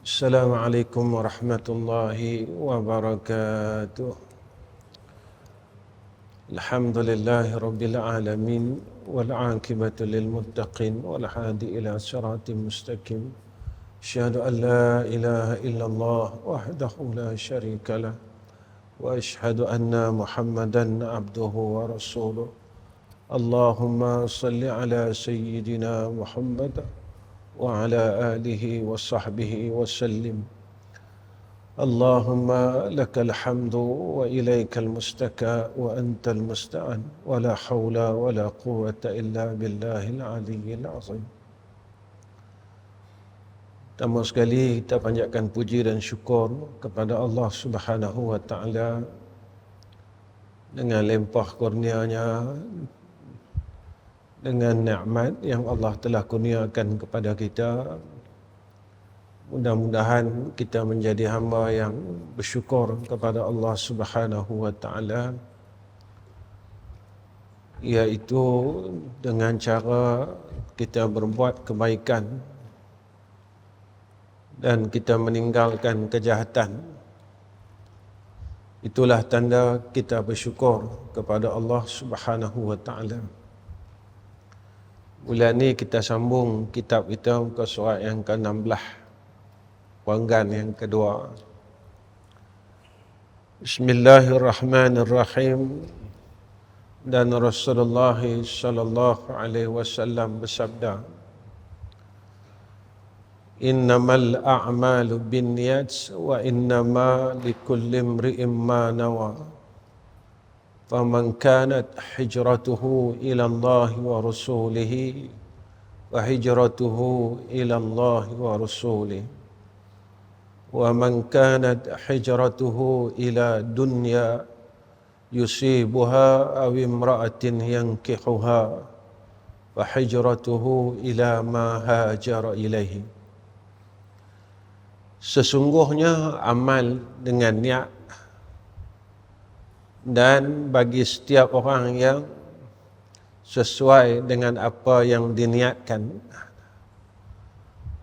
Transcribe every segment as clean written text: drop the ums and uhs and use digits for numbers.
Assalamualaikum warahmatullahi wabarakatuh. Alhamdulillahi rabbil alamin wal aqibatu lil muttaqin wal hadi ila siratim mustaqim. Asyhadu an la ilaha illallah wahdahu la syarika lah wa asyhadu anna Muhammadan abduhu wa rasuluh. Allahumma salli ala sayyidina Muhammad wa ala alihi wa sahbihi wa sallim. Allahumma lakal hamdu wa ilaikal mustaka wa antal musta'an wa la hawla wa la quwwata illa billahil aliyyil azim. Pertama sekali kita panjatkan puji dan syukur kepada Allah Subhanahu wa taala dengan limpah kurnianya, dengan nikmat yang Allah telah kurniakan kepada kita. Mudah-mudahan kita menjadi hamba yang bersyukur kepada Allah Subhanahu wa taala, iaitu dengan cara kita berbuat kebaikan dan kita meninggalkan kejahatan. Itulah tanda kita bersyukur kepada Allah Subhanahu wa taala. Bulan ni kita sambung kitab kita muka surat yang ke-16, panggan yang kedua. Bismillahirrahmanirrahim. Dan Rasulullah sallallahu alaihi wasallam bersabda, Innamal a'malu binniyat wa innama likulli imri'in ma nawa. فمن كانت حجرته إلى الله ورسوله وهجرته إلى الله ورسوله ومن كانت حجرته إلى دنيا يصيبها أو امرأة ينكحها فهجرته إلى ما هاجر إليه. Sesungguhnya amal dengan niat, dan bagi setiap orang yang sesuai dengan apa yang diniatkan,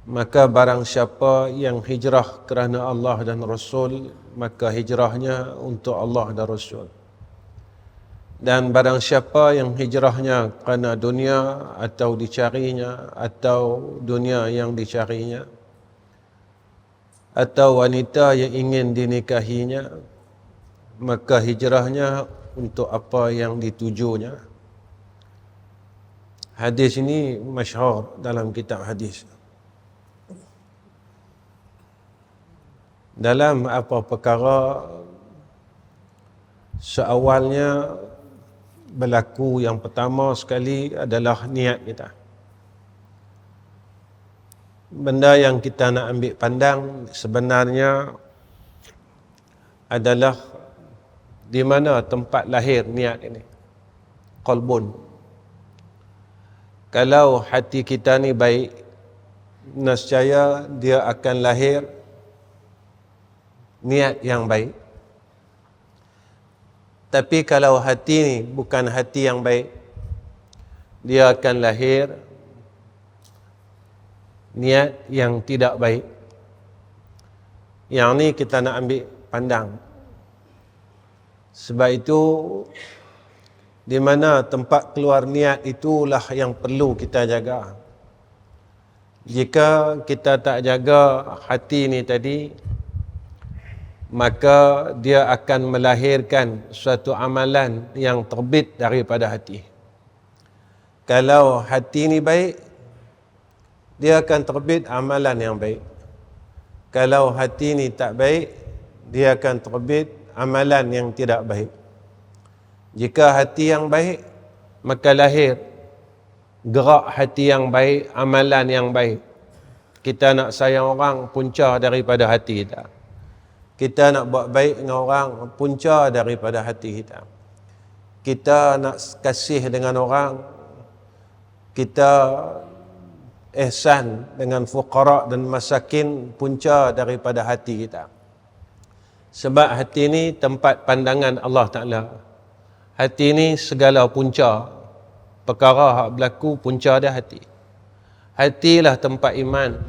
maka barang siapa yang hijrah kerana Allah dan Rasul, maka hijrahnya untuk Allah dan Rasul. Dan barang siapa yang hijrahnya kerana dunia atau dicarinya, atau dunia yang dicarinya, atau wanita yang ingin dinikahinya, maka hijrahnya untuk apa yang ditujunya. Hadis ini masyhur dalam kitab hadis. Dalam apa perkara seawalnya berlaku, yang pertama sekali adalah niat kita. Benda yang kita nak ambil pandang sebenarnya adalah di mana tempat lahir niat ini. Qalbun. Kalau hati kita ni baik, nescaya dia akan lahir niat yang baik. Tapi kalau hati ni bukan hati yang baik, dia akan lahir niat yang tidak baik. Yang ni kita nak ambil pandang. Sebab itu, di mana tempat keluar niat itulah yang perlu kita jaga. Jika kita tak jaga hati ni tadi, maka dia akan melahirkan suatu amalan yang terbit daripada hati. Kalau hati ni baik, dia akan terbit amalan yang baik. Kalau hati ni tak baik, dia akan terbit amalan yang tidak baik. Jika hati yang baik, maka lahir gerak hati yang baik, amalan yang baik. Kita nak sayang orang, punca daripada hati kita. Kita nak buat baik dengan orang, punca daripada hati kita. Kita nak kasih dengan orang, kita ihsan dengan fuqara dan masakin, punca daripada hati kita. Sebab hati ni tempat pandangan Allah Ta'ala. Hati ni segala punca. Perkara yang berlaku punca dia hati. Hatilah tempat iman.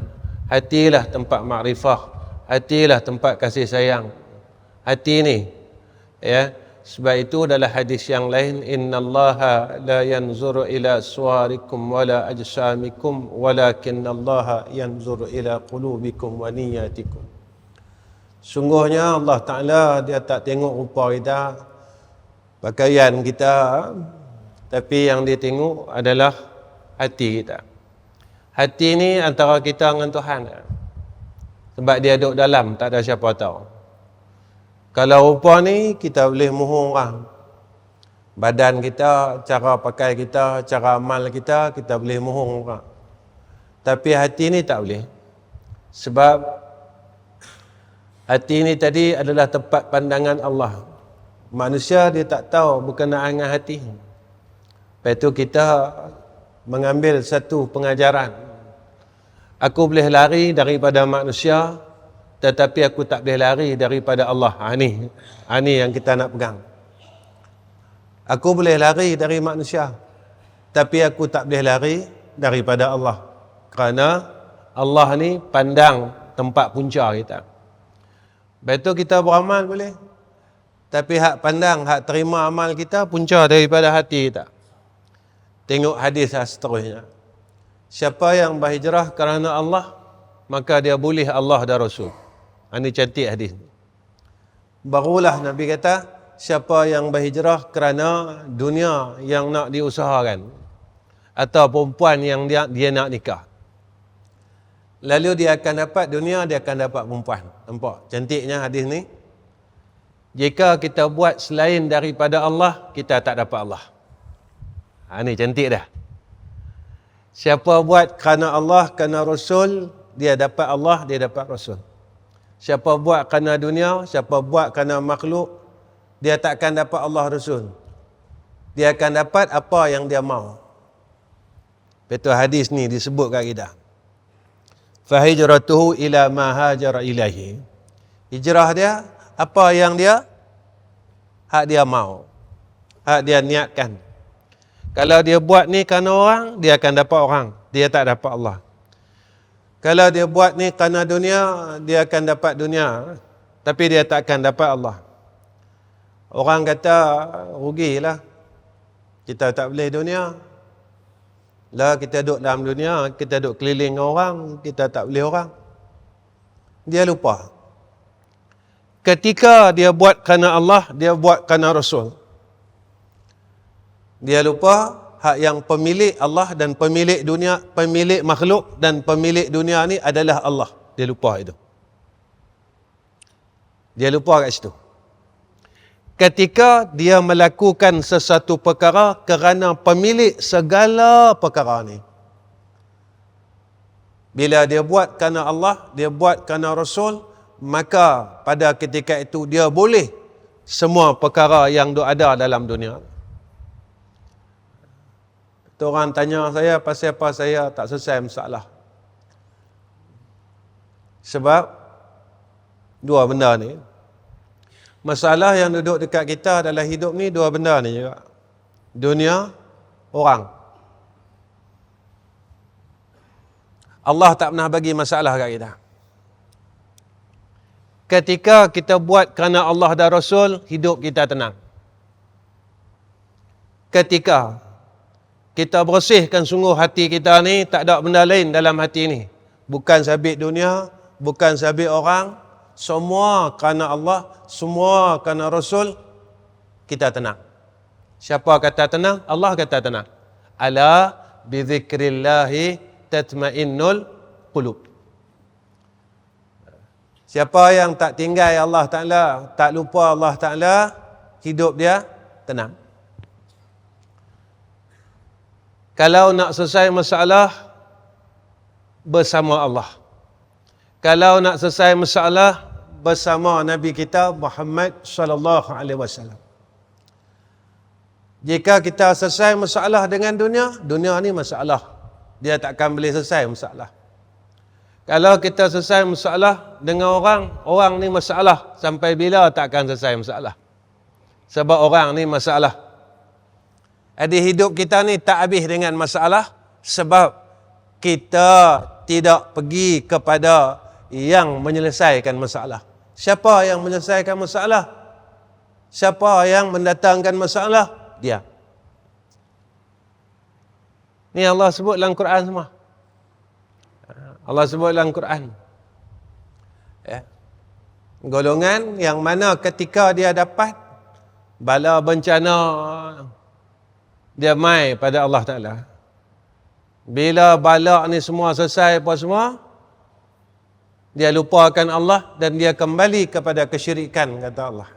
Hatilah tempat makrifah, hatilah tempat kasih sayang. Hati ni, ya. Sebab itu dalam hadis yang lain, innallaha la yanzuru ila suwarikum wala ajsamikum walakinnallaha yanzuru ila qulubikum wa niyyatikum. Sungguhnya Allah Ta'ala dia tak tengok rupa kita, pakaian kita, tapi yang dia tengok adalah hati kita. Hati ni antara kita dengan Tuhan. Sebab dia duduk dalam, tak ada siapa tahu. Kalau rupa ni kita boleh mohon orang. Badan kita, cara pakai kita, cara amal kita, kita boleh mohon orang. Tapi hati ni tak boleh. Sebab hati ni tadi adalah tempat pandangan Allah. Manusia dia tak tahu berkenaan dengan hati. Lepas tu kita mengambil satu pengajaran. Aku boleh lari daripada manusia, tetapi aku tak boleh lari daripada Allah. Ini yang kita nak pegang. Aku boleh lari dari manusia, tapi aku tak boleh lari daripada Allah. Kerana Allah ni pandang tempat punca kita. Betul kita beramal boleh, tapi hak pandang, hak terima amal kita punca daripada hati kita. Tengok hadis seterusnya. Siapa yang berhijrah kerana Allah, maka dia boleh Allah dan Rasul. Ini cantik hadis. Barulah Nabi kata, siapa yang berhijrah kerana dunia yang nak diusahakan, atau perempuan yang dia nak nikah, lalu dia akan dapat dunia, dia akan dapat perempuan. Nampak cantiknya hadis ni. Jika kita buat selain daripada Allah, kita tak dapat Allah. Ini cantik dah. Siapa buat kerana Allah, kerana Rasul, dia dapat Allah, dia dapat Rasul. Siapa buat kerana dunia, siapa buat kerana makhluk, dia takkan dapat Allah Rasul. Dia akan dapat apa yang dia mau. Betul hadis ni disebut kat kita. Fahijratuhu ila ma hajara ilaihi. Hijrah dia, apa yang dia, hak dia mau, hak dia niatkan. Kalau dia buat ni kerana orang, dia akan dapat orang. Dia tak dapat Allah. Kalau dia buat ni kerana dunia, dia akan dapat dunia. Tapi dia tak akan dapat Allah. Orang kata, rugilah. Kita tak boleh dunia. Lah kita duduk dalam dunia, kita duduk keliling orang, kita tak boleh orang. Dia lupa. Ketika dia buat kerana Allah, dia buat kerana Rasul. Dia lupa hak yang pemilik Allah dan pemilik dunia, pemilik makhluk dan pemilik dunia ni adalah Allah. Dia lupa itu. Dia lupa kat situ. Ketika dia melakukan sesuatu perkara kerana pemilik segala perkara ni. Bila dia buat kerana Allah, dia buat kerana Rasul, maka pada ketika itu dia boleh semua perkara yang ada dalam dunia. Orang tanya saya pasal apa saya tak selesai masalah. Sebab dua benda ni. Masalah yang duduk dekat kita dalam hidup ni dua benda ni juga. Dunia, orang. Allah tak pernah bagi masalah kat kita. Ketika kita buat kerana Allah dan Rasul, hidup kita tenang. Ketika kita bersihkan sungguh hati kita ni, tak ada benda lain dalam hati ni. Bukan sabit dunia, bukan sabit orang, semua kerana Allah, semua kerana Rasul, kita tenang. Siapa kata tenang? Allah kata tenang. Ala bizikrillahi tatmainnul qulub. Siapa yang tak tinggal Allah Ta'ala, tak lupa Allah Ta'ala, hidup dia tenang. Kalau nak selesai masalah, bersama Allah. Kalau nak selesai masalah, bersama Nabi kita Muhammad sallallahu alaihi wasallam. Jika kita selesai masalah dengan dunia, dunia ni masalah. Dia takkan boleh selesai masalah. Kalau kita selesai masalah dengan orang, orang ni masalah. Sampai bila takkan selesai masalah. Sebab orang ni masalah. Jadi hidup kita ni tak habis dengan masalah sebab kita tidak pergi kepada yang menyelesaikan masalah. Siapa yang menyelesaikan masalah? Siapa yang mendatangkan masalah? Dia. Ni Allah sebut dalam Quran semua. Allah sebut dalam Quran. Ya. Golongan yang mana ketika dia dapat bala bencana, dia mai pada Allah Ta'ala. Bila bala ni semua selesai apa semua, dia lupakan Allah dan dia kembali kepada kesyirikan, kata Allah.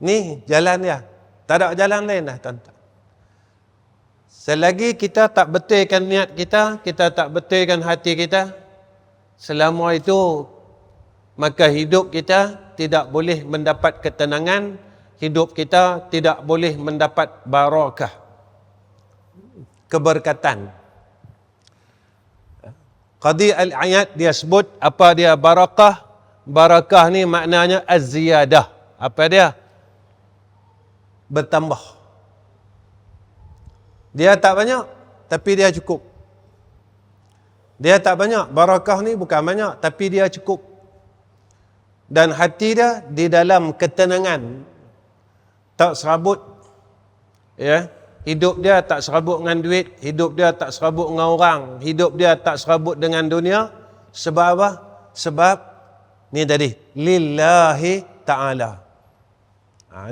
Ni jalan dia. Tak ada jalan lain dah, tuan-tuan. Selagi kita tak betulkan niat kita, kita tak betulkan hati kita, selama itu maka hidup kita tidak boleh mendapat ketenangan, hidup kita tidak boleh mendapat barakah, keberkatan. Qadi al-ayat dia sebut apa dia barakah? Barakah ni maknanya az-ziyadah. Apa dia? Bertambah. Dia tak banyak, tapi dia cukup. Dia tak banyak, barakah ni bukan banyak, tapi dia cukup. Dan hati dia di dalam ketenangan. Tak serabut. Ya. Hidup dia tak serabut dengan duit, hidup dia tak serabut dengan orang, hidup dia tak serabut dengan dunia. Sebab apa? Sebab ni tadi, lillahi ta'ala.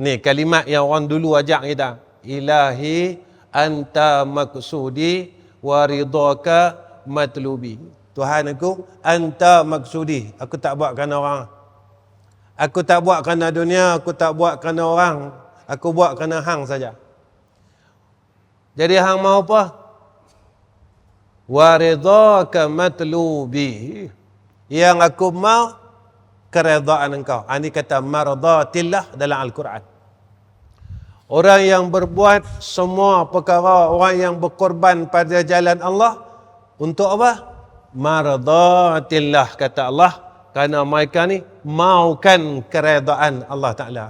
Ni kalimat yang orang dulu ajak kita. Ilahi anta maksudi wa ridhaka matlubi. Tuhan aku, anta maksudi. Aku tak buat kerana orang. Aku tak buat kerana dunia, aku tak buat kerana orang. Aku buat kerana hang saja. Jadi hang mau apa? Wa ridhaka matlubi. Yang aku mau keredaan engkau. Ini kata mardatillah dalam Al-Quran. Orang yang berbuat semua perkara, orang yang berkorban pada jalan Allah, untuk apa? Mardatillah, kata Allah. Kerana mereka ni maukan keredaan Allah Ta'ala.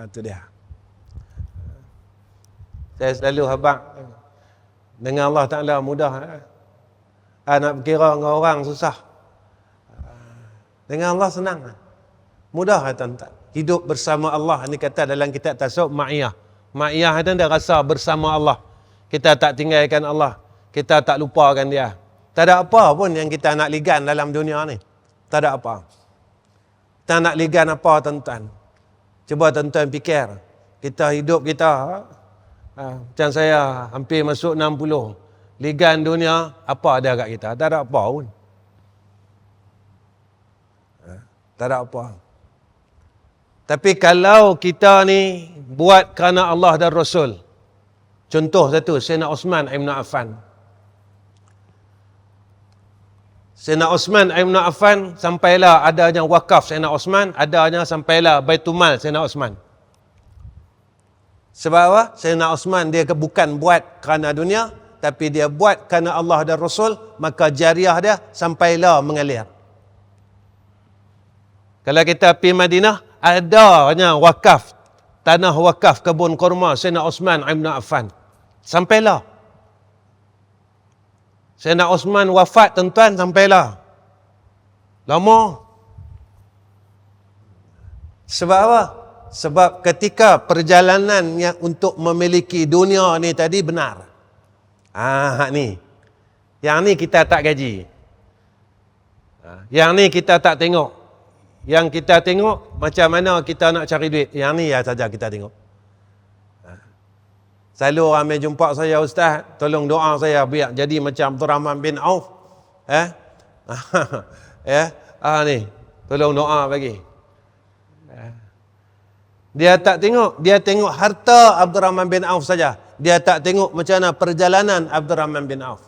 Itu dia. Saya selalu habaq dengan Allah Ta'ala mudah. Nak berkira dengan orang susah. Dengan Allah senang. Mudah, tuan-tuan. Hidup bersama Allah. Ini kata dalam kitab tasawuf ma'iyah. Ma'iyah itu dia rasa bersama Allah. Kita tak tinggalkan Allah. Kita tak lupakan dia. Tak ada apa pun yang kita nak ligan dalam dunia ni. Tak ada apa. Kita nak ligan apa, tuan-tuan? Cuba tuan-tuan fikir. Kita hidup kita, macam saya hampir masuk 60. Ligan dunia, apa ada kat kita? Tak ada apa pun. Tak ada apa. Tapi kalau kita ni buat kerana Allah dan Rasul. Contoh satu, Sayyidina Osman Ibn Affan. Sayyidina Osman Ibn Affan, sampailah adanya wakaf Sayyidina Osman, adanya sampailah Baitumal Sayyidina Osman. Sebab apa? Sayyidina Osman dia bukan buat kerana dunia, tapi dia buat kerana Allah dan Rasul, maka jariah dia sampailah mengalir. Kalau kita pergi Madinah, adanya wakaf, tanah wakaf kebun kurma Sayyidina Osman Ibn Affan. Sampailah. Sayyidina Osman wafat, tuan-tuan, sampailah. Lama. Sebab apa? Sebab ketika perjalanan yang untuk memiliki dunia ni tadi benar. Ni. Yang ni kita tak gaji. Yang ni kita tak tengok. Yang kita tengok macam mana kita nak cari duit. Yang ni ya saja kita tengok. Selalu orang mai jumpa saya, Ustaz, tolong doa saya biar jadi macam Abdul Rahman bin Auf. Ni, tolong doa bagi. Dia tak tengok, dia tengok harta Abdul Rahman bin Auf saja. Dia tak tengok macam mana perjalanan Abdul Rahman bin Auf.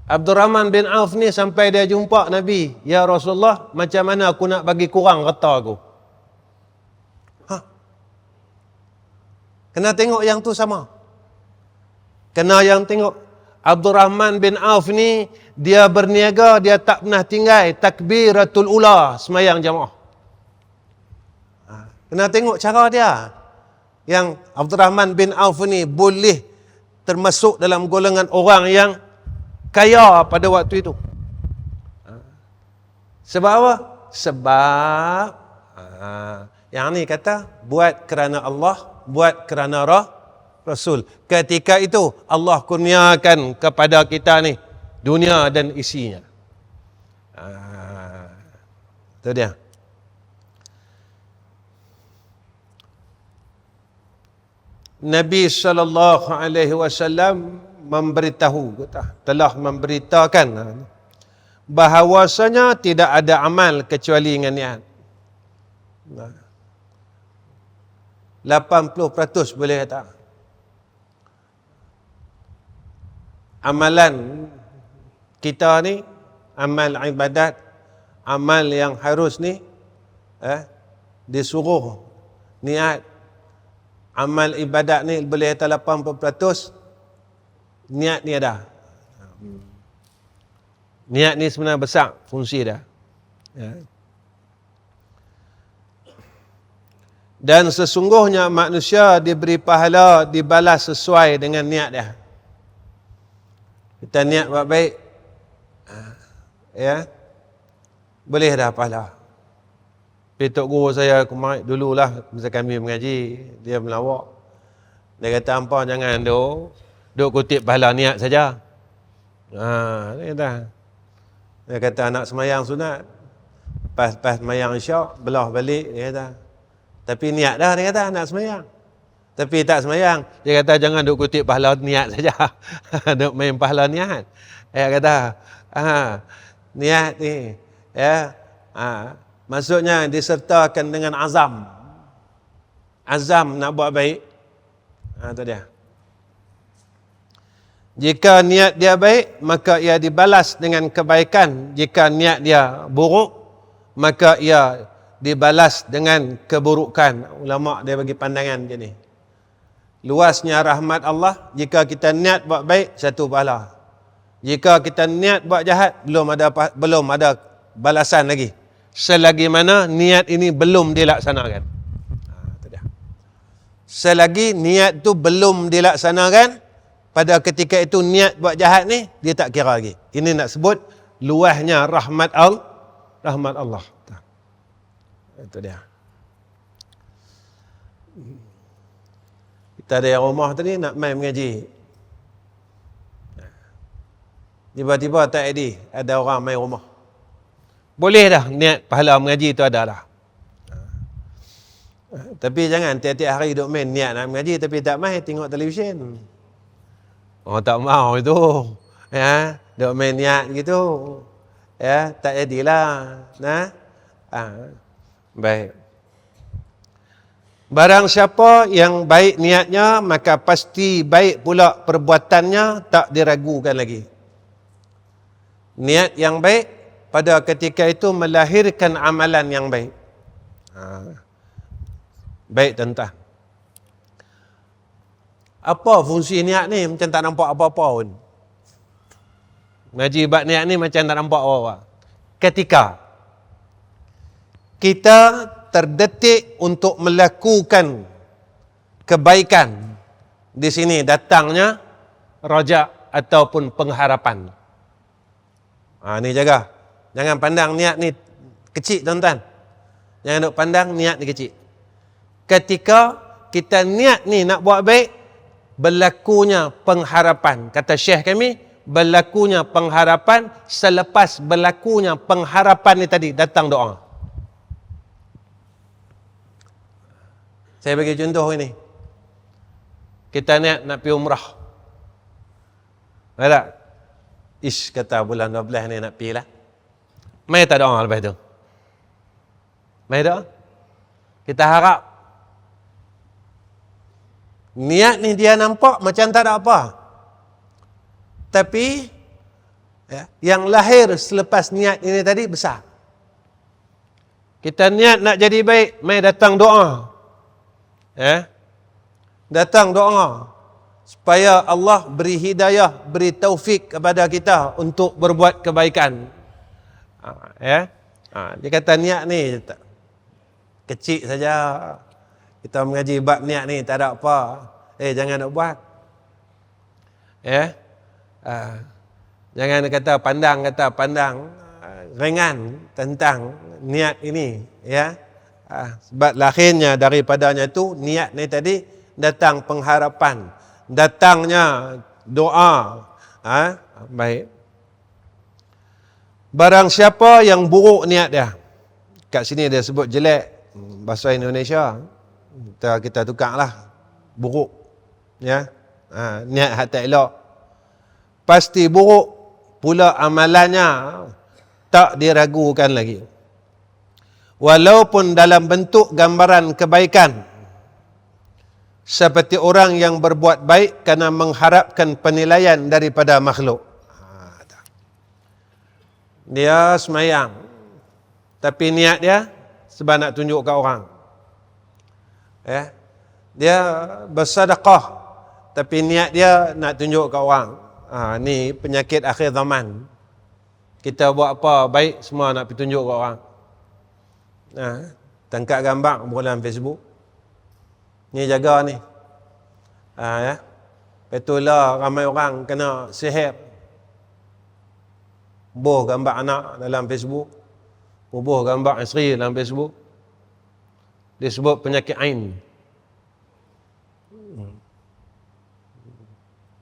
Abdul Rahman bin Auf ni sampai dia jumpa Nabi, ya Rasulullah, macam mana aku nak bagi kurang harta aku? Kena tengok yang tu sama. Kena yang tengok. Abdul Rahman bin Auf ni, dia berniaga, dia tak pernah tinggal takbiratul ula, semayang jamaah. Kena tengok cara dia. Yang Abdul Rahman bin Auf ni boleh termasuk dalam golongan orang yang kaya pada waktu itu. Sebab apa? Sebab yang ni kata buat kerana Allah, buat kerana Rasul. Ketika itu Allah kurniakan kepada kita ni dunia dan isinya. Itu dia. Nabi SAW memberitahu, telah memberitakan bahawasanya tidak ada amal kecuali dengan niat. 80% boleh kata. Amalan kita ni, amal ibadat, amal yang harus ni, disuruh niat. Amal ibadat ni boleh kata 80%, niat ni ada. Niat ni sebenarnya besar fungsi dia. Dan sesungguhnya manusia diberi pahala, dibalas sesuai dengan niat dia. Kita niat buat baik, boleh dah pahala. Tapi tok guru saya kemarin dululah, masa kami mengaji, dia melawak. Dia kata, hampa jangan duk kutip pahala niat saja. Dia kata anak semayang sunat, pas semayang isyak, belah balik, dia kata. Tapi niat dah, dia kata, nak semayang. Tapi tak semayang. Dia kata, jangan duk kutip pahala niat saja. Duk main pahala niat. Dia kata, niat ni, maksudnya disertakan dengan azam. Azam nak buat baik. Itu dia. Jika niat dia baik, maka ia dibalas dengan kebaikan. Jika niat dia buruk, maka ia dibalas dengan keburukan. Ulama dia bagi pandangan macam ni. Luasnya rahmat Allah, jika kita niat buat baik, satu pahala. Jika kita niat buat jahat, belum ada balasan lagi. Selagi mana niat ini belum dilaksanakan. Itu dia. Selagi niat tu belum dilaksanakan, pada ketika itu niat buat jahat ni, dia tak kira lagi. Ini nak sebut luasnya rahmat Allah. Itu dia. Kita ada yang rumah tadi nak main mengaji. Tiba-tiba tak ada orang main rumah. Boleh dah niat pahala mengaji tu ada dah. Tapi jangan tiap-tiap hari duk main niat nak mengaji tapi tak main tengok televisyen. Oh tak mau itu. Duk main niat gitu. Tak jadilah. Baik. Barang siapa yang baik niatnya, maka pasti baik pula perbuatannya, tak diragukan lagi. Niat yang baik pada ketika itu melahirkan amalan yang baik. Baik tuan-tuan. Apa fungsi niat ni? Macam tak nampak apa-apa pun. Ngaji bab niat ni macam tak nampak apa-apa. Ketika kita terdetik untuk melakukan kebaikan, di sini datangnya raja ataupun pengharapan. Ni jaga. Jangan pandang niat ni kecil tuan-tuan. Jangan duk pandang niat ni kecil. Ketika kita niat ni nak buat baik, berlakunya pengharapan. Kata Syekh kami, berlakunya pengharapan, selepas berlakunya pengharapan ni tadi, datang doa. Saya bagi contoh ini. Kita niat nak pergi umrah. Ada? Kata bulan 12 ni nak pergi lah. Mai tak doa lepas tu? Mai doa? Kita harap. Niat ni dia nampak macam tak ada apa. Tapi, yang lahir selepas niat ini tadi besar. Kita niat nak jadi baik, mai datang doa. Datang doa supaya Allah beri hidayah, beri taufik kepada kita untuk berbuat kebaikan. Dia kata niat ni kecil saja. Kita mengaji bab niat ni tak ada apa. Jangan nak buat. Ya. Jangan kata pandang ringan tentang niat ini, ya. Sebab lahirnya daripadanya tu niat ni tadi datang pengharapan, datangnya doa. Baik. Barang siapa yang buruk niat dia, kat sini dia sebut jelek, bahasa Indonesia kita tukarlah buruk, ya. Niat hak tak elok, pasti buruk pula amalannya, tak diragukan lagi. Walaupun dalam bentuk gambaran kebaikan, seperti orang yang berbuat baik kerana mengharapkan penilaian daripada makhluk. Dia semayang, tapi niat dia sebab nak tunjuk ke orang. Ya. Dia bersedekah, tapi niat dia nak tunjuk ke orang. Ni penyakit akhir zaman. Kita buat apa baik semua nak pergi tunjuk ke orang. Tangkap gambar dalam Facebook. Ni jaga ni. Ya. Betul lah ramai orang kena sihir. Bubuh gambar anak dalam Facebook. Bubuh gambar isteri dalam Facebook. Disebut penyakit ain.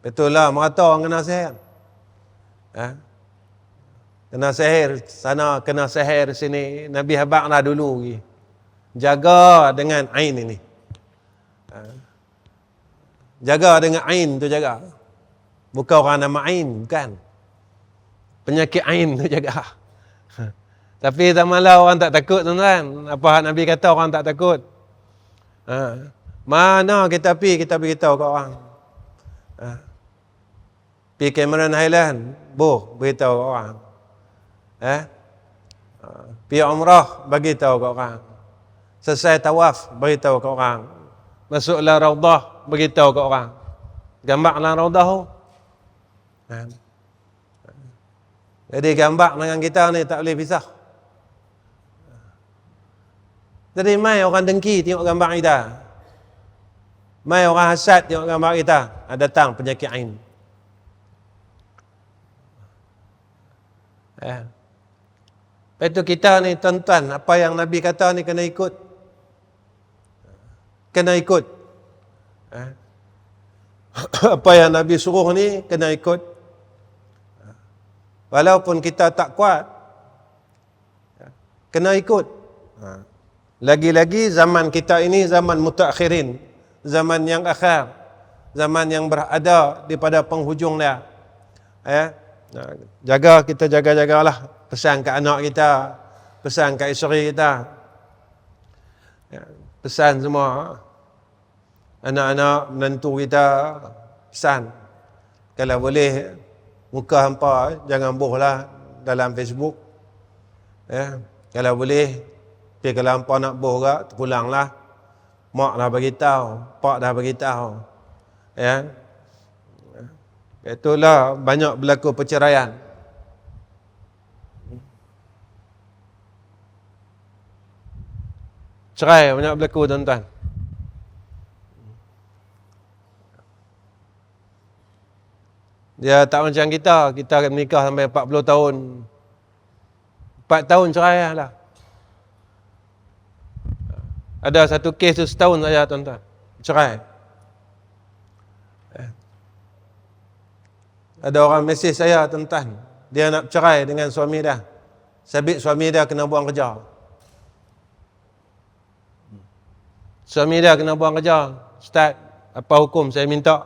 Betul lah merata orang kena sihir. Kena sihir sana, kena sihir sini. Nabi habaq dah dulu lagi. Jaga dengan ain ini. Jaga dengan ain tu jaga. Bukan orang nama ain, bukan. Penyakit ain tu jaga. Tapi zaman lah orang tak takut, tuan-tuan. Apa Nabi kata orang tak takut. Mana kita beritahu ke orang. Pergi Cameron Highland, beritahu ke orang. Pergi umrah, beritahu ke orang. Selesai tawaf, beritahu ke orang. Masuklah raudah, beritahu ke orang. Gambarlah raudah tu. Jadi gambar dengan kita ni tak boleh pisah. Jadi mai orang dengki tengok gambar kita. Mai orang hasad tengok gambar kita. Datang penyakit ain. Lepas tu kita ni tuan-tuan, apa yang Nabi kata ni kena ikut. Kena ikut. Apa yang Nabi suruh ni kena ikut. Walaupun kita tak kuat, kena ikut. Lagi-lagi zaman kita ini zaman mutakhirin, zaman yang akhir, zaman yang berada di pada penghujung dia. Kita jaga-jagalah. Pesan ke anak kita, pesan ke isteri kita, pesan semua anak-anak menantu kita, pesan. Kalau boleh muka hampa jangan bohlah dalam Facebook. Kalau boleh, tapi kalau hampa nak boh gak, terpulanglah. Mak dah beritahu, pak dah beritahu. Itulah banyak berlaku perceraian. Cerai banyak berlaku, tuan-tuan. Dia tak macam kita menikah sampai 40 tahun. 4 tahun cerai lah. Ada satu kes tu setahun saja, tuan-tuan. Cerai. Ada orang mesej saya, tuan-tuan. Dia nak cerai dengan suami dia. Sabit suami dia kena buang kerja. Suami dia kena buang kerja. Ustaz, apa hukum saya minta?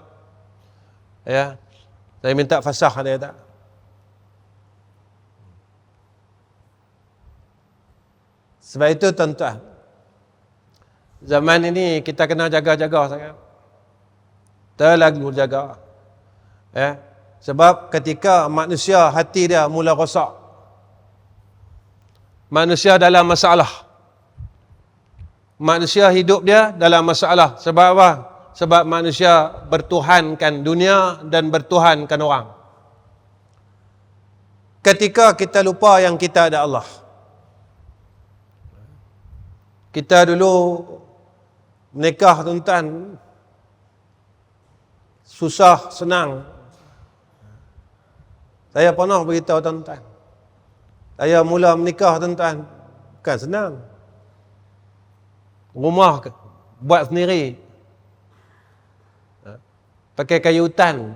Saya minta fasakh, dia tak. Sebab itu tuan-tuan, zaman ini kita kena jaga-jaga sangat. Terlalu jaga. Sebab ketika manusia hati dia mula rosak, manusia dalam masalah, manusia hidup dia dalam masalah. Sebab apa? Sebab manusia bertuhankan dunia dan bertuhankan orang. Ketika kita lupa yang kita ada Allah. Kita dulu menikah, tuan-tuan, susah, senang. Saya pernah beritahu tuan-tuan. Saya mula menikah tuan-tuan. Bukan senang. Rumah buat sendiri. Pakai kayu hutan.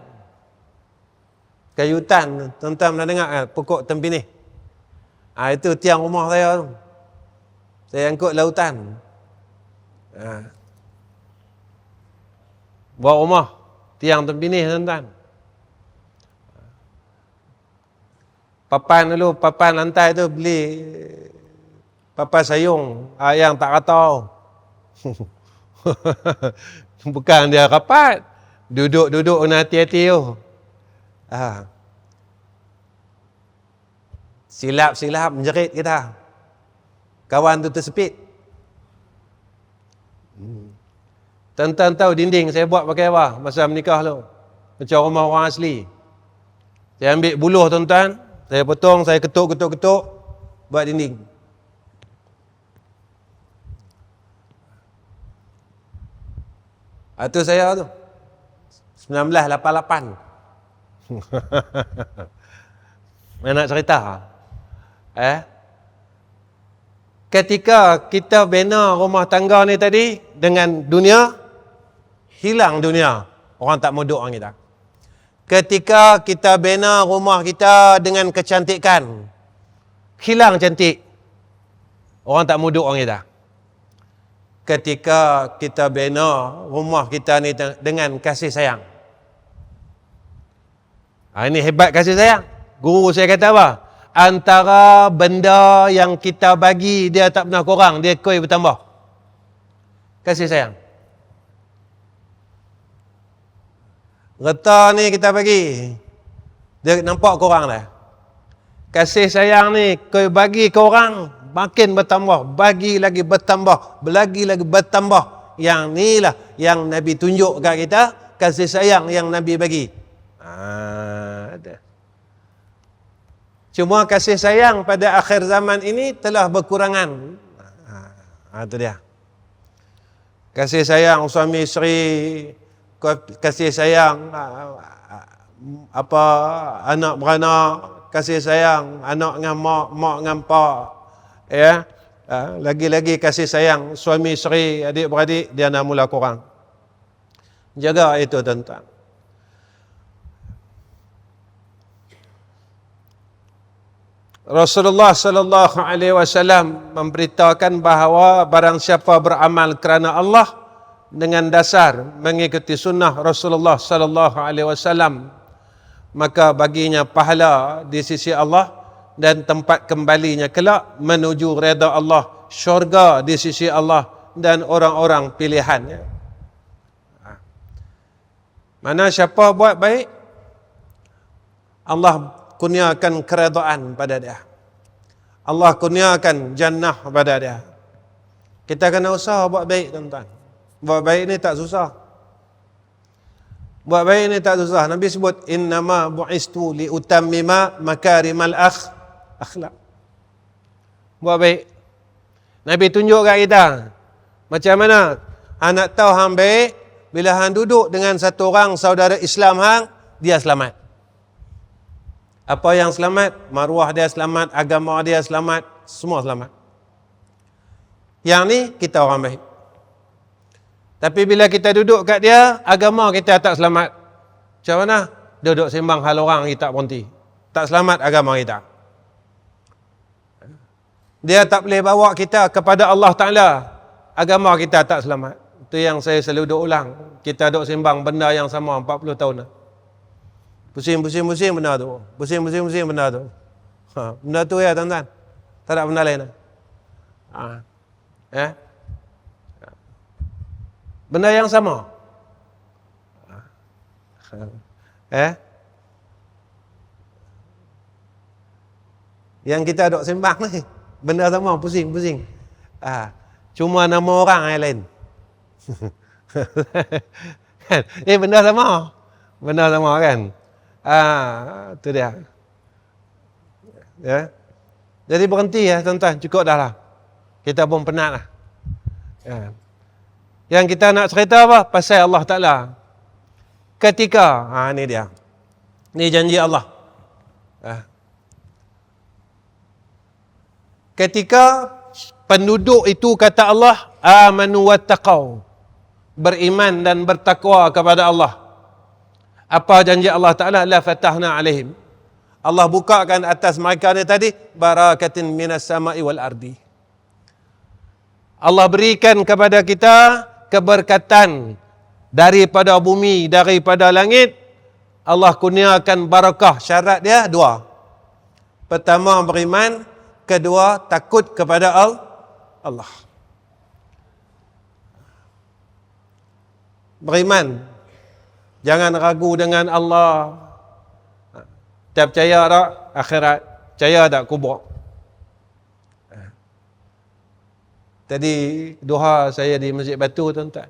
Kayu hutan, tuan-tuan pernah dengar kan? Pokok tempinih. Itu tiang rumah saya tu. Saya angkut lautan. Buat rumah. Tiang tempinih tuan-tuan. Papan dulu, papan lantai tu beli papan sayung yang tak ratau. Bukan dia rapat. Duduk kena hati-hati tu. Silap menjerit kita. Kawan tu tersepit. Tuan-tuan tahu dinding saya buat pakai apa masa menikah tu? Macam rumah orang asli. Saya ambil buluh tuan-tuan, saya potong, saya ketuk, buat dinding. Itu saya tu. 1988. Nak cerita? Ketika kita bina rumah tangga ni tadi dengan dunia, hilang dunia. Orang tak mau duduk dengan kita. Ketika kita bina rumah kita dengan kecantikan, hilang cantik. Orang tak mau duduk dengan kita. Ketika kita bina rumah kita ni dengan kasih sayang. Ini hebat kasih sayang. Guru saya kata apa? Antara benda yang kita bagi, dia tak pernah kurang, dia koi bertambah. Kasih sayang. Reta ni kita bagi, dia nampak kurang dah. Kasih sayang ni koi bagi ke orang, makin bertambah, bagi lagi bertambah, lagi bertambah. Yang ni lah yang Nabi tunjuk kat kita, kasih sayang yang Nabi bagi. Ada. Cuma kasih sayang pada akhir zaman ini telah berkurangan. Itu dia. Kasih sayang suami isteri, kasih sayang anak beranak, kasih sayang anak dengan mak dengan pak, ya. Lagi-lagi kasih sayang suami isteri, adik-beradik, dia nak mula kurang. Jaga itu tuan-tuan. Rasulullah sallallahu alaihi wasallam memberitakan bahawa barang siapa beramal kerana Allah dengan dasar mengikuti sunnah Rasulullah sallallahu alaihi wasallam, maka baginya pahala di sisi Allah dan tempat kembalinya kelak menuju redha Allah, syurga di sisi Allah dan orang-orang pilihannya. Mana siapa buat baik, Allah kurniakan keredaan pada dia. Allah kurniakan jannah pada dia. Kita kena usaha buat baik tuan-tuan. Buat baik ni tak susah. Buat baik ni tak susah. Nabi sebut innama bu'istu li utammima makarimal akhlak. Buat baik. Nabi tunjuk kat kita macam mana nak tahu hang baik bila hang duduk dengan satu orang saudara Islam hang, dia selamat. Apa yang selamat? Maruah dia selamat, agama dia selamat, semua selamat. Yang ni kita orang baik. Tapi bila kita duduk kat dia, agama kita tak selamat. Macam mana? Duduk sembang hal orang kita tak berhenti. Tak selamat agama kita. Dia tak boleh bawa kita kepada Allah Ta'ala. Agama kita tak selamat. Itu yang saya selalu duk ulang. Kita duk sembang benda yang sama 40 tahun dah. Pusing benda tu. Pusing benda tu. Benda tu ya tuan-tuan. Tak ada benda lain. Benda yang sama. Yang kita duk sembang ni, benda sama, pusing. Cuma nama orang yang lain. Benda sama. Benda sama kan? Itu dia. Ya. Jadi berhenti ya tuan-tuan, cukup dah lah. Kita pun penat lah. Ya. Yang kita nak cerita apa? Pasal Allah Ta'ala. Ketika, ni dia. Ni janji Allah. Ketika penduduk itu kata Allah, amanu wattaqau, beriman dan bertakwa kepada Allah. Apa janji Allah Ta'ala? La fatahna alaihim, Allah bukakan atas mereka ni tadi barakatin minas sama'i wal ardi. Allah berikan kepada kita keberkatan daripada bumi, daripada langit. Allah kurniakan barakah. Syarat dia dua. Pertama beriman, kedua takut kepada Allah. Beriman, jangan ragu dengan Allah. Tak percaya tak akhirat, percaya tak kubur. Tadi duha saya di Masjid Batu, tuan-tuan.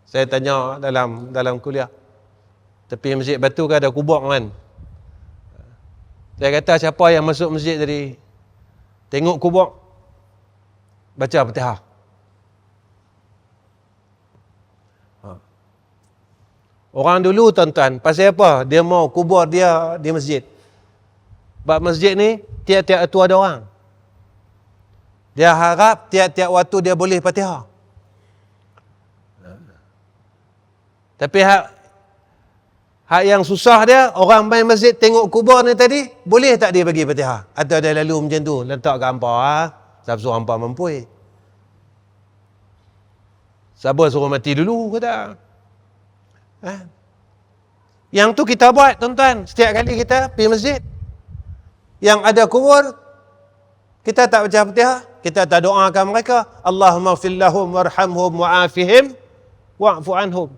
Saya tanya dalam kuliah, tepi Masjid Batu kan ada kubur kan? Saya kata, siapa yang masuk masjid tadi tengok kubur, baca Fatihah. Orang dulu, tuan-tuan, pasal apa? Dia mau kubur dia di masjid. Sebab masjid ni tiap-tiap waktu ada orang. Dia harap tiap-tiap waktu dia boleh Fatihah. Tapi hak yang susah dia, orang main masjid tengok kubur ni tadi, boleh tak dia bagi Fatihah? Atau dia lalu macam tu, letak kat hampa, siapa suruh hampa mampu? Siapa suruh mati dulu ke tak? Yang tu kita buat, tuan-tuan. Setiap kali kita pergi masjid yang ada kubur, kita tak baca Fatihah, kita tak doakan mereka, Allahumma ighfir lahum warhamhum wa'afihim wa'fu anhum.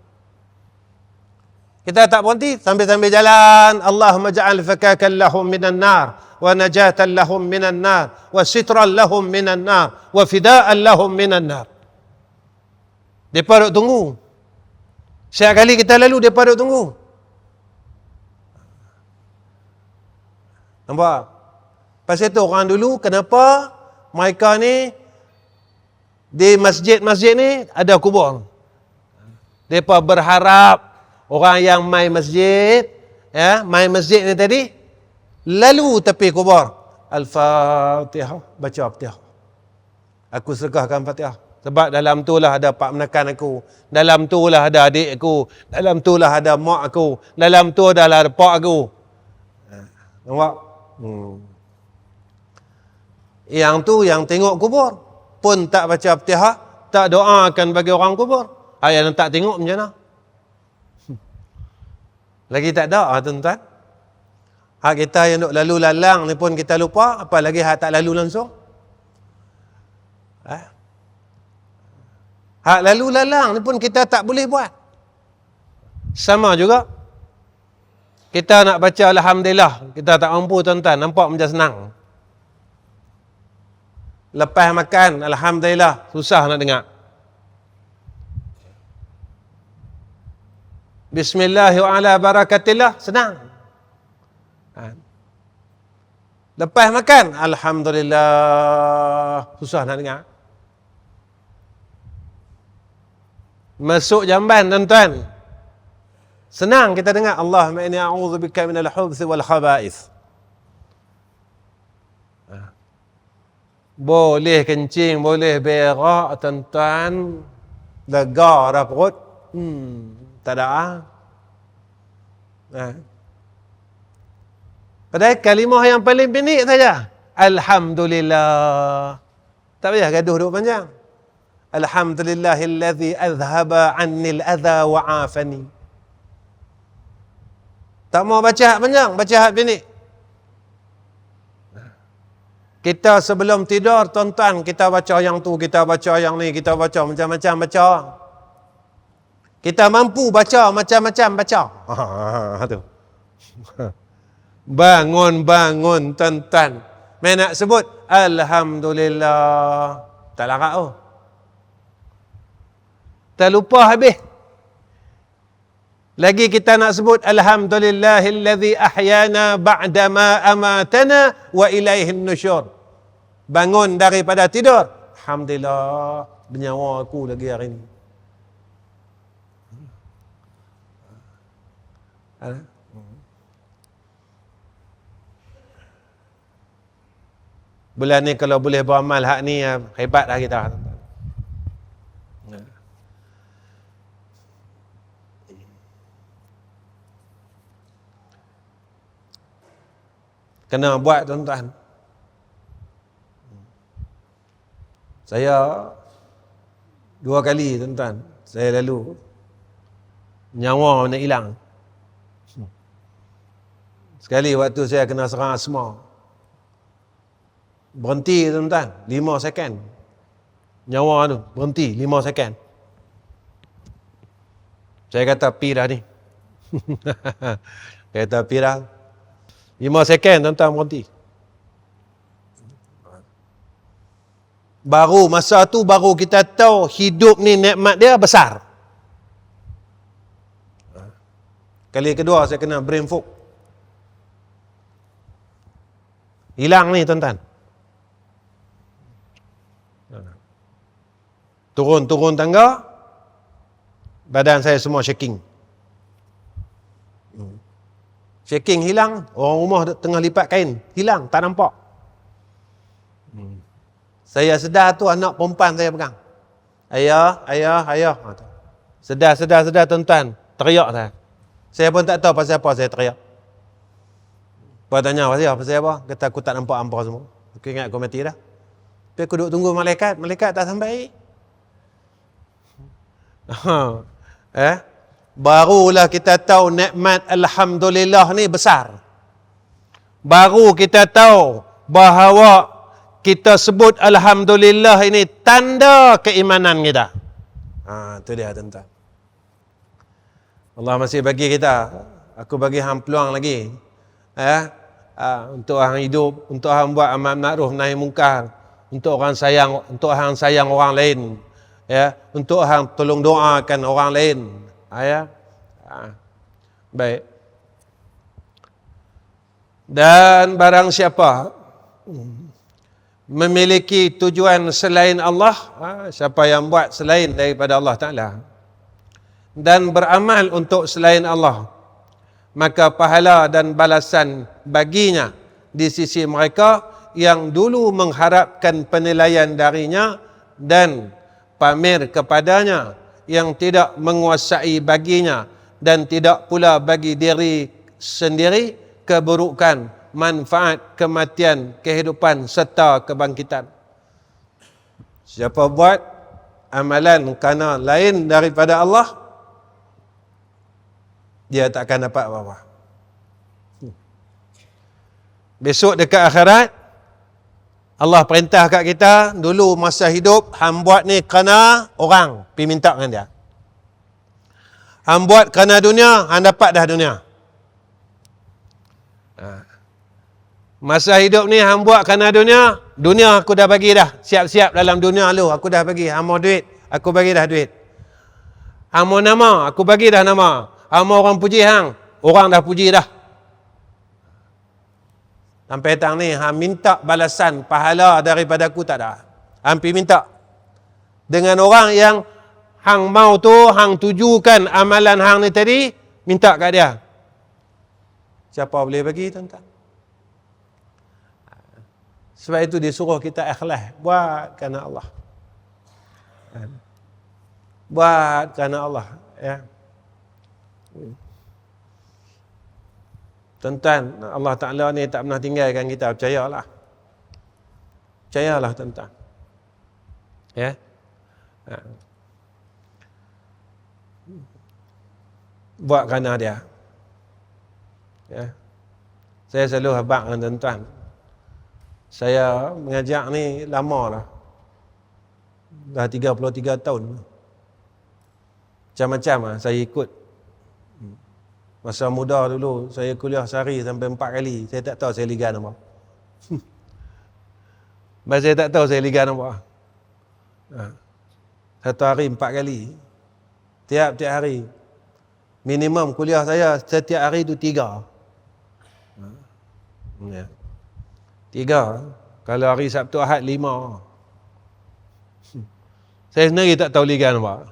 Kita tak berhenti, sambil-sambil jalan, Allahumma ja'al fakakan lahum minan nar, wa najatan lahum minan nar, wa sitran lahum minan nar, wa fida'an lahum minan nar. Mereka duk tunggu. Setiap kali kita lalu, mereka duk tunggu. Nampak? Pasal itu orang dulu, kenapa mereka ni di masjid-masjid ni ada kubur? Mereka berharap orang yang main masjid, main masjid ni tadi, lalu tepi kubur. Al-Fatihah, baca Fatihah. Aku segahkan Fatihah. Sebab dalam tu lah ada pak menekan aku, dalam tu lah ada adik aku, dalam tu lah ada mak aku, dalam tu adalah ada pak aku. Nampak? Yang tu yang tengok kubur pun tak baca Fatihah, tak doakan bagi orang kubur. Yang tak tengok macam mana? Lagi tak ada, tuan-tuan. Hak kita yang duk lalu lalang ni pun kita lupa, apa lagi hak tak lalu langsung? Hak lalu lalang ni pun kita tak boleh buat. Sama juga, kita nak baca Alhamdulillah, kita tak mampu, tuan-tuan. Nampak macam senang. Lepas makan, Alhamdulillah, susah nak dengar. Bismillahirrahmanirrahim ala barakatillah, senang. Lepas makan, Alhamdulillah, susah nak dengar. Masuk jamban, tuan-tuan, senang kita dengar, Allahumma inni a'udzubika minal khubuthi wal khaba'ith. Boleh kencing, boleh berak, tuan-tuan, lega dah perut, tak ada. Padahal kalimah yang paling pendek saja, Alhamdulillah. Tak payah gaduh duk panjang. Alhamdulillahillazi azhaba annil adha wa afani. Tak mau baca hak panjang, baca hak pendek. Kita sebelum tidur, tuan-tuan, kita baca yang tu, kita baca yang ni, kita baca macam-macam baca. Kita mampu baca macam-macam baca. Tu. Bangun, tuan-tuan. Main nak sebut Alhamdulillah, tak larat oh. Tak lupa habis. Lagi kita nak sebut Alhamdulillahillazi ahyana ba'dama amatana wa ilaihin nusyur. Bangun daripada tidur, Alhamdulillah, bernyawa aku lagi hari ini. Bulan ni kalau boleh beramal hak ni, hebat dah kita. Kena buat tuan-tuan. Saya 2 kali tuan-tuan, saya lalu nyawa nak hilang. Sekali waktu saya kena serang asma. Berhenti tuan-tuan, 5 second. Nyawa tu berhenti 5 second. Saya kata pi dah ni. Saya kata pi dah. 5 second tuan-tuan berhenti. Baru masa tu baru kita tahu hidup ni nikmat dia besar. Kali kedua saya kena brain fog. Hilang ni tuan-tuan. Turun tangga, badan saya semua shaking. Shaking hilang, orang rumah tengah lipat kain, hilang, tak nampak. Saya sedar tu anak perempuan saya pegang. Ayah. Sedar tuan-tuan, teriak saya. Saya pun tak tahu pasal apa saya teriak. Apa tanya pasal apa? Kata aku tak nampak hampa semua. Aku ingat aku mati dah. Tapi aku duduk tunggu malaikat tak sampai. Barulah kita tahu nikmat alhamdulillah ni besar. Baru kita tahu bahawa kita sebut alhamdulillah ini tanda keimanan kita. Itu dia tuan-tuan. Allah masih bagi kita, aku bagi hang peluang lagi. Untuk orang hidup, untuk orang buat amal ma'ruf nahi mungkar, untuk orang sayang orang lain, untuk orang tolong doakan orang lain. Baik. Dan barang siapa memiliki tujuan selain Allah, siapa yang buat selain daripada Allah Ta'ala dan beramal untuk selain Allah, maka pahala dan balasan baginya di sisi mereka yang dulu mengharapkan penilaian darinya dan pamer kepadanya, yang tidak menguasai baginya dan tidak pula bagi diri sendiri keburukan, manfaat, kematian, kehidupan serta kebangkitan. Siapa buat amalan kerana lain daripada Allah, dia tak akan dapat apa-apa. Besok dekat akhirat, Allah perintah kat kita, dulu masa hidup, hang buat ni kerana orang, pergi minta dengan dia. Hang buat kerana dunia, hang dapat dah dunia. Masa hidup ni hang buat kerana dunia aku dah bagi dah. Siap-siap dalam dunia lu, aku dah bagi. Hang mau duit, aku bagi dah duit. Hang mau nama, aku bagi dah nama. Hang mau orang puji hang, orang dah puji dah. Sampai tang ni, hang minta balasan pahala daripada aku tak ada. Hang pergi minta dengan orang yang hang mau tu, hang tujukan amalan hang ni tadi, minta kat dia. Siapa boleh bagi tuan-tuan? Sebab itu disuruh kita ikhlas, buat kerana Allah. Buat kerana Allah, Tuan-tuan, Allah Ta'ala ni tak pernah tinggalkan kita, percayalah. Percayalah tuan-tuan. Buat kerana dia. Saya selalu habaq dengan tuan-tuan. Saya mengajak ni lama dah. Dah 33 tahun. Macam-macam saya ikut. Masa muda dulu, saya kuliah sehari sampai 4 kali. Saya tak tahu saya ligan apa. Saya tak tahu saya ligan apa. Satu hari 4 kali. Tiap-tiap hari. Minimum kuliah saya setiap hari tu 3. 3. Kalau hari Sabtu Ahad 5. Saya sendiri tak tahu ligan apa.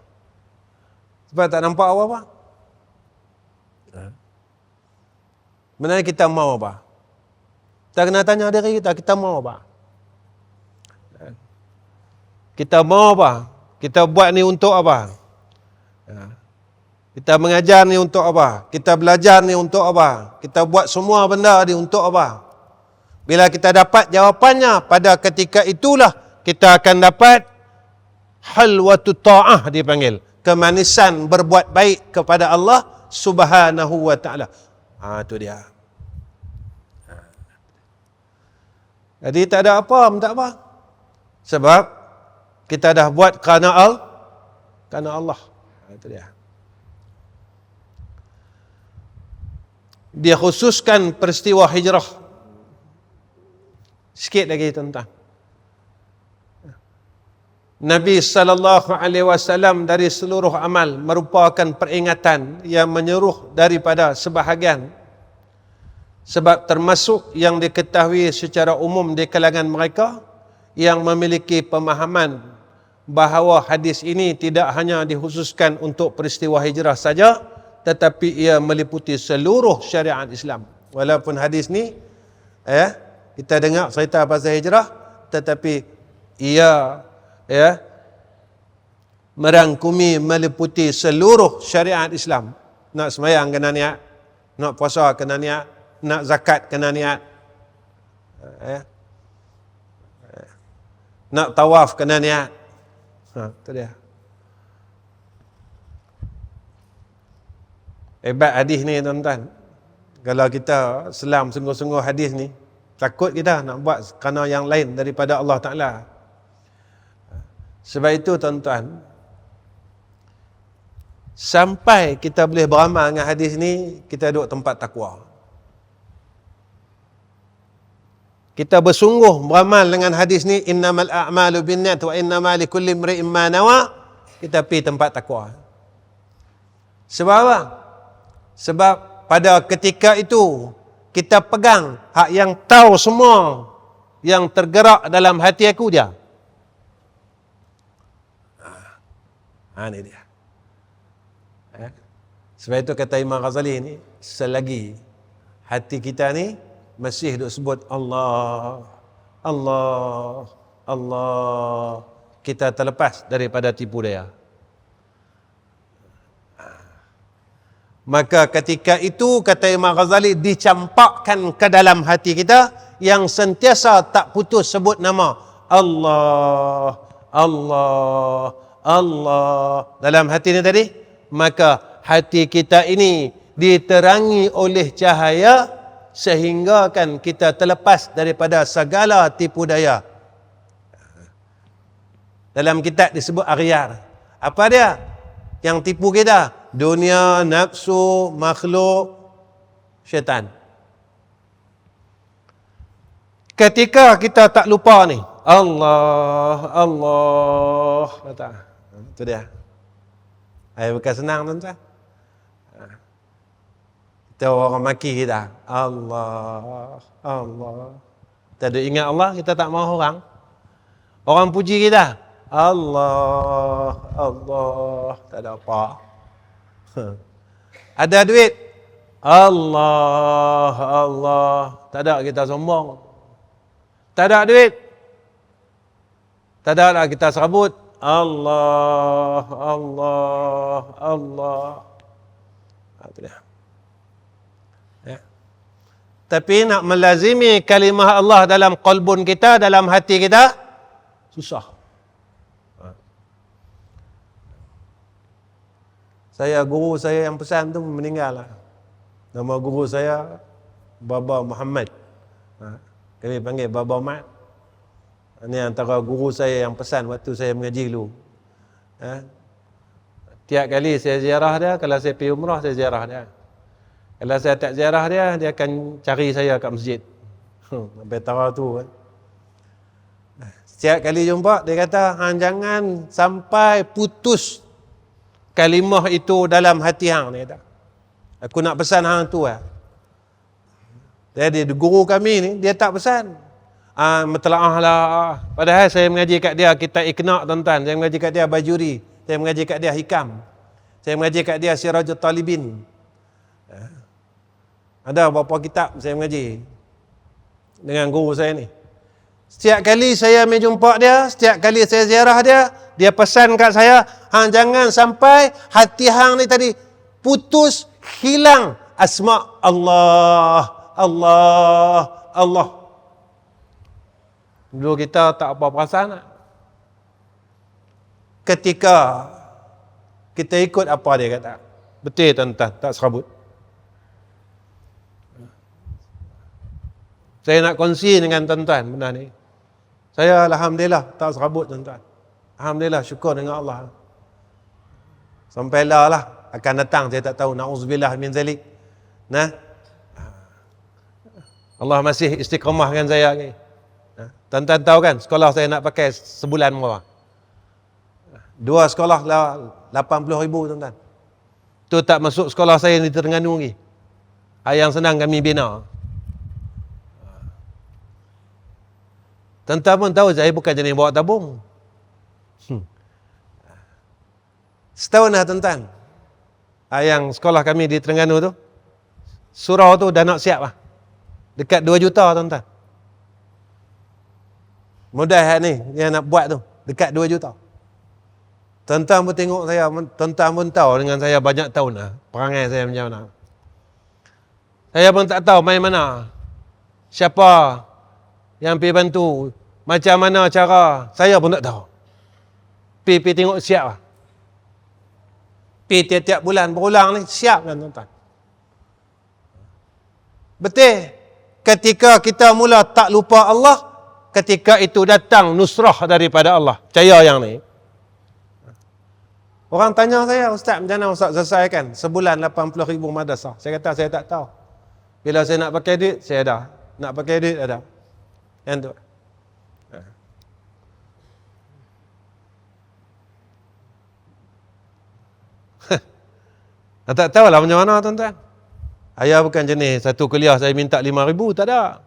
Sebab tak nampak apa-apa. Sebenarnya kita mau apa? Kita kena tanya diri kita mau apa? Kita mau apa? Kita buat ni untuk apa? Kita mengajar ni untuk apa? Kita belajar ni untuk apa? Kita buat semua benda ni untuk apa? Bila kita dapat jawapannya, pada ketika itulah kita akan dapat halwatut ta'ah dipanggil. Kemanisan berbuat baik kepada Allah Subhanahu wa ta'ala. Itu dia. Jadi tak ada apa, tak apa. Sebab kita dah buat kerana Allah. Itu dia. Dia khususkan peristiwa hijrah. Sikit lagi tentang Nabi SAW dari seluruh amal merupakan peringatan yang menyeruh daripada sebahagian. Sebab termasuk yang diketahui secara umum di kalangan mereka yang memiliki pemahaman bahawa hadis ini tidak hanya dikhususkan untuk peristiwa hijrah saja, tetapi ia meliputi seluruh syariat Islam. Walaupun hadis ni kita dengar cerita pasal hijrah, tetapi ia merangkumi meliputi seluruh syariat Islam. Nak sembahyang kena niat, nak puasa kena niat, nak zakat kena niat, nak tawaf kena niat. Itu dia. Hebat hadis ni tuan-tuan. Kalau kita selam sungguh-sungguh hadis ni, takut kita nak buat kerana yang lain daripada Allah Ta'ala. Sebab itu tuan-tuan, sampai kita boleh beramal dengan hadis ni, kita duduk tempat takwa. Kita bersungguh beramal dengan hadis ni, innamal a'malu binniyat wa innamal likulli imri'in ma nawa, kita pergi tempat takwa. Sebab apa? Sebab pada ketika itu kita pegang hak yang tahu semua yang tergerak dalam hati aku dia. Ini dia. Sebab itu kata Imam Ghazali ni, selagi hati kita ni masih duk sebut Allah, Allah, Allah, kita terlepas daripada tipu daya. Maka ketika itu, kata Imam Ghazali, dicampakkan ke dalam hati kita yang sentiasa tak putus sebut nama Allah, Allah, Allah dalam hati ni tadi. Maka hati kita ini diterangi oleh cahaya sehingga kan kita terlepas daripada segala tipu daya. Dalam kitab disebut aghyar. Apa dia yang tipu kita? Dunia, nafsu, makhluk, syaitan. Ketika kita tak lupa ni, Allah, Allah, kata. Itu dia. Bukan senang tuan-tuan. Kita orang maki kita, Allah, Allah. Kita ada ingat Allah, kita tak mahu orang. Orang puji kita, Allah, Allah, tak ada apa. Ada duit, Allah, Allah, tak ada, kita sombong. Tak ada duit, tak ada lah, kita serabut, Allah, Allah, Allah. Itu dia. Ya. Tapi nak melazimi kalimah Allah dalam qalbun kita, dalam hati kita, susah. Guru saya yang pesan tu meninggal lah. Nama guru saya Baba Muhammad. Kami panggil Baba Mat. Ini antara guru saya yang pesan waktu saya mengaji dulu. Tiap kali saya ziarah dia, kalau saya pergi umrah, saya ziarah dia. Kalau saya tak ziarah dia, dia akan cari saya kat masjid. Sampai tahu tu kan. Setiap kali jumpa, dia kata, jangan sampai putus kalimah itu dalam hati hang, dia kata. Aku nak pesan hang tu lah. Jadi guru kami ni, dia tak pesan. Metelaah lah. Padahal saya mengaji kat dia kitab Iqna' tuan-tuan. Saya mengaji kat dia Bajuri. Saya mengaji kat dia Hikam. Saya mengaji kat dia Sirajul Talibin. Ada beberapa kitab saya mengaji dengan guru saya ni. Setiap kali saya menjumpa dia, setiap kali saya ziarah dia, dia pesan kat saya, hang jangan sampai hati hang ni tadi putus, hilang asma Allah, Allah, Allah. Dulu kita tak apa perasaan. Ketika kita ikut apa dia kata, betul tuan-tuan, tak serabut. Saya nak kongsi dengan tuan-tuan benda ni. Saya alhamdulillah tak serabut tuan-tuan. Alhamdulillah, syukur dengan Allah. Sampailah lah akan datang, saya tak tahu, na'udzubillah min zalik. Nah, Allah masih istiqamahkan saya ni. Tuan-tuan tahu kan, sekolah saya nak pakai sebulan berapa? 2 sekolah lah 80,000 tuan-tuan. Tu tak masuk sekolah saya di Terengganu lagi. Yang senang kami bina. Tuan-tuan pun tahu saya bukan jenis bawa tabung. Setahun dah tuan-tuan. Yang sekolah kami di Terengganu tu, surau tu dah nak siap lah. Dekat 2 juta tuan-tuan. Mudah ni yang nak buat tu, dekat 2 juta. Tuan-tuan pun tengok saya, tuan-tuan pun tahu dengan saya banyak tahun lah, perangai saya macam mana. Saya pun tak tahu main mana, siapa yang pergi bantu, macam mana cara, saya pun tak tahu. Pergi tengok siap lah. Pergi tiap-tiap bulan berulang ni, siap kan tuan-tuan. Betul, ketika kita mula tak lupa Allah, ketika itu datang nusrah daripada Allah. Percaya yang ni. Orang tanya saya, Ustaz, macam mana Ustaz selesaikan sebulan 80,000 madrasah? Saya kata saya tak tahu. Bila saya nak pakai duit, saya ada. Nak pakai duit, ada. Yang tu. Tak tahulah macam mana tuan-tuan. Ayah bukan jenis satu kuliah saya minta 5,000, tak ada.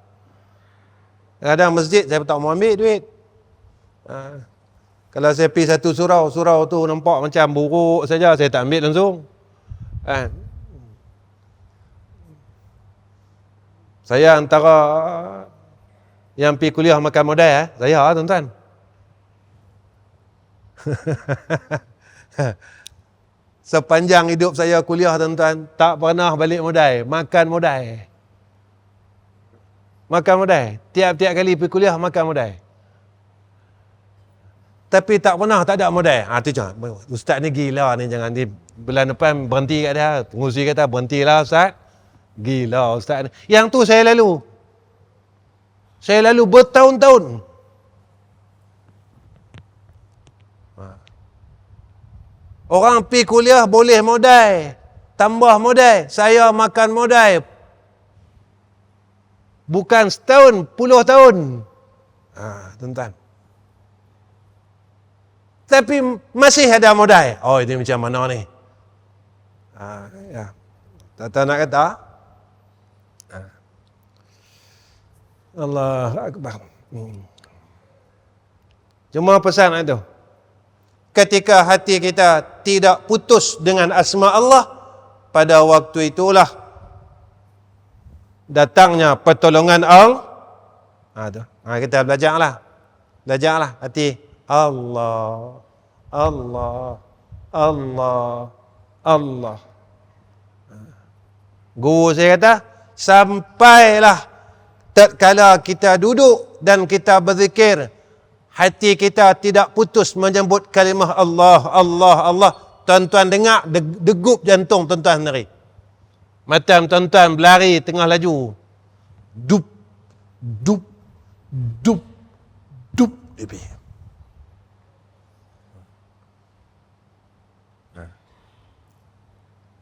Kadang masjid saya tak mau ambil duit. Kalau saya pergi satu surau tu nampak macam buruk saja, saya tak ambil langsung. Saya antara yang pergi kuliah makan modal, saya tuan-tuan. Sepanjang hidup saya kuliah tuan-tuan, tak pernah balik modal, makan modal. Makan modal. Tiap-tiap kali pergi kuliah makan modal. Tapi tak pernah tak ada modal. Tu jangan. Ustaz ni gila ni, jangan di bulan depan berhenti kat dia. Pengurusi kata berhentilah Ustaz. Gila Ustaz ni. Yang tu saya lalu. Saya lalu bertahun-tahun. Orang pergi kuliah boleh modal, tambah modal. Saya makan modal. Bukan setahun, puluh tahun. Tuan-tuan. Tapi masih ada modal. Oh, ini macam mana ni? Ya. Tak tahu nak kata? Allah Akbar. Cuma pesan itu. Ketika hati kita tidak putus dengan asma Allah, pada waktu itulah datangnya pertolongan Allah. Kita belajarlah hati. Allah, Allah, Allah, Allah. Guru saya kata, sampailah tatkala kita duduk dan kita berzikir, hati kita tidak putus menyebut kalimah Allah, Allah, Allah. Tuan-tuan dengar degup jantung tuan-tuan sendiri. Macam tuan-tuan berlari tengah laju. Dup, dup, dup, dup.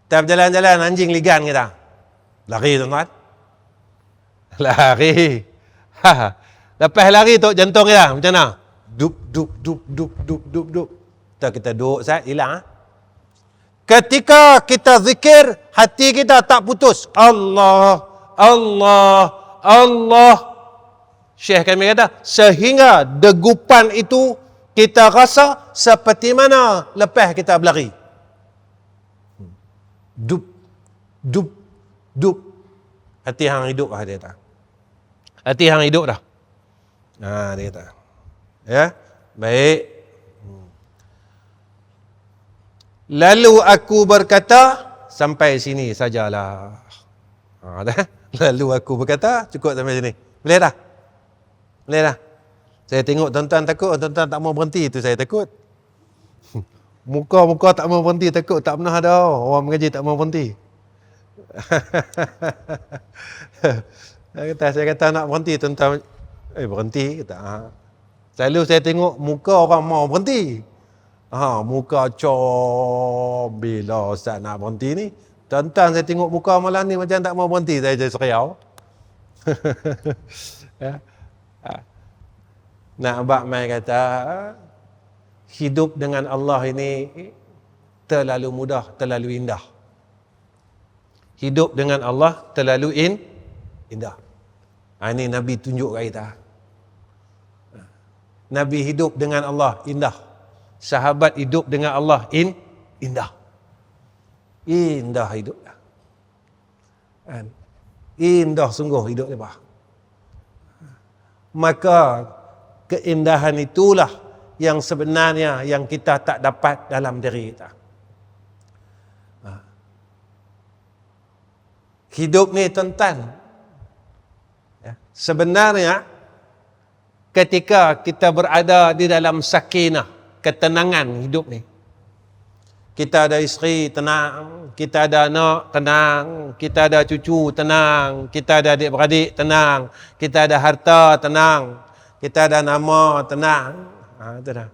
Kita berjalan-jalan, anjing ligan kita. Lari tuan-tuan. Lari. Lepas lari tu jantung kita macam mana? Dup, dup, dup, dup, dup, dup, dup. Kita duduk saat hilang. Ketika kita zikir, hati kita tak putus. Allah, Allah, Allah. Syekh kami kata, sehingga degupan itu kita rasa seperti mana lepas kita berlari. Dup, dup, dup. Hati hang hidup lah dia tak. Hati hang hidup dah. Dia kata. Ya, baik. Lalu aku berkata, sampai sini sajalah. Dah. Lalu aku berkata, cukup sampai sini. Boleh dah? Boleh dah? Saya tengok tuan-tuan takut, tuan-tuan tak mau berhenti, itu saya takut. Muka-muka tak mau berhenti, takut tak pernah ada orang mengaji tak mau berhenti. Saya kata nak berhenti, tuan-tuan, berhenti? Kata, selalu saya tengok muka orang mau berhenti. Muka bila Ustaz nak berhenti ni. Tuan-tuan saya tengok muka malam ni macam tak mau berhenti, saya jadi seriau. Ya. Nak abang mai kata, hidup dengan Allah ini terlalu mudah, terlalu indah. Hidup dengan Allah terlalu indah. Ini Nabi tunjuk kat kita. Nabi hidup dengan Allah indah. Sahabat hidup dengan Allah indah. Indah hidup. Indah sungguh hidup dia. Maka keindahan itulah yang sebenarnya yang kita tak dapat dalam diri kita. Hidup ni tuan-tuan, sebenarnya ketika kita berada di dalam sakinah, ketenangan hidup ni, kita ada isteri tenang, kita ada anak tenang, kita ada cucu tenang, kita ada adik-beradik tenang, kita ada harta tenang, kita ada nama tenang. Itu dah.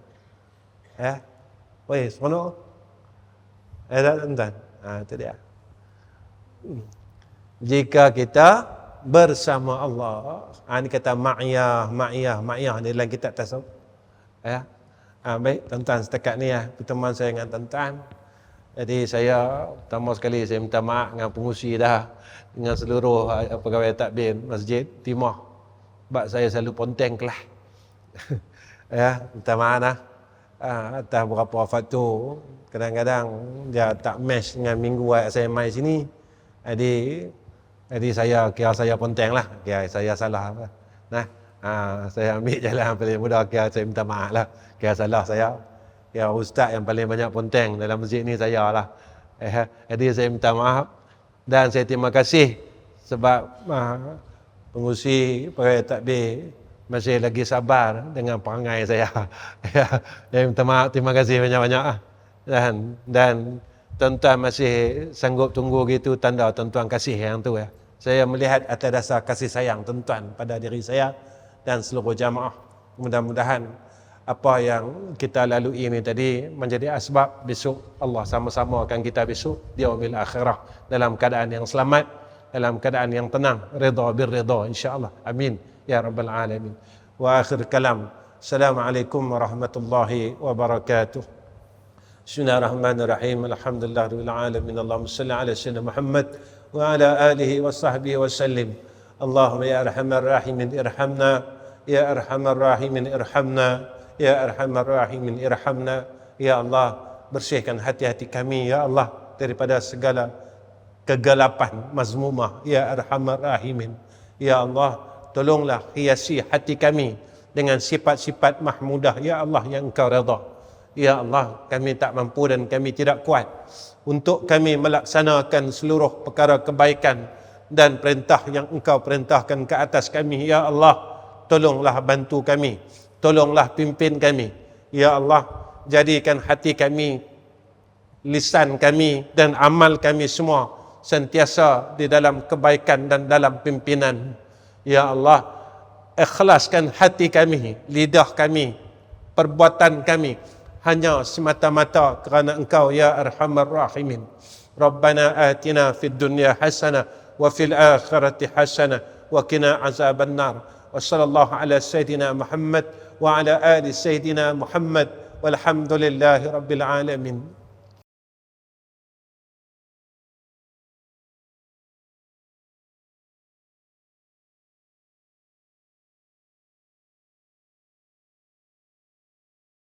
Weh, seronok. Tuan-tuan. Itu dia. Jika kita bersama Allah. Ini kata ma'iyah ni dalam kitab tasawuf. Baik, tuan-tuan, setakat ni pertemuan saya dengan tuan-tuan. Jadi saya pertama sekali saya minta maaf dengan pengurusi dah, dengan seluruh pegawai takbir Masjid Timah. Sebab saya selalu ponteng kelas. Minta maaf dah. Atas beberapa faktor, kadang-kadang dia tak match dengan minggu saya mai sini. Jadi saya kira saya ponteng lah, kira saya salah. Saya ambil jalan paling mudah, kira saya minta maaf lah, kira salah saya. Kira ustaz yang paling banyak ponteng dalam masjid ni saya lah. Jadi saya minta maaf dan saya terima kasih sebab pengurusi pegawai takbir masih lagi sabar dengan perangai saya. Saya minta maaf, terima kasih banyak-banyak. Dan tuan-tuan masih sanggup tunggu gitu, tanda tuan-tuan kasih yang tu. Saya melihat atas dasar kasih sayang tuan-tuan pada diri saya dan seluruh jamaah. Mudah-mudahan apa yang kita lalui ini tadi menjadi asbab besok Allah sama-sama akan kita besok di yaumil akhirah dalam keadaan yang selamat, dalam keadaan yang tenang, redha birredha insya-Allah. Amin ya rabbal alamin. Wa akhir kalam. Assalamualaikum warahmatullahi wabarakatuh. Bismillahirrahmanirrahim. Alhamdulillahirabbil alamin. Allahumma shalli ala sayyidina Muhammad wa ala alihi wa sahbihi wa sallim. Allahumma ya arhamar rahimin irhamna, ya arhamar rahimin irhamna, ya arhamar rahimin irhamna. Ya Allah, bersihkan hati-hati kami ya Allah daripada segala kegelapan mazmumah. Ya arhamar rahimin. Ya Allah, tolonglah hiasi hati kami dengan sifat-sifat mahmudah ya Allah yang Engkau redha. Ya Allah, kami tak mampu dan kami tidak kuat untuk kami melaksanakan seluruh perkara kebaikan dan perintah yang Engkau perintahkan ke atas kami. Ya Allah, tolonglah bantu kami, tolonglah pimpin kami. Ya Allah, jadikan hati kami, lisan kami dan amal kami semua sentiasa di dalam kebaikan dan dalam pimpinan. Ya Allah, ikhlaskan hati kami, lidah kami, perbuatan kami hanya semata-mata kerana Engkau ya arhamar rahimin. Rabbana atina fid dunya hasanah wa fil akhirati hasanah wa qina azaban nar. Wa sallallahu ala sayyidina Muhammad wa ala ali sayyidina Muhammad walhamdulillahi rabbil alamin.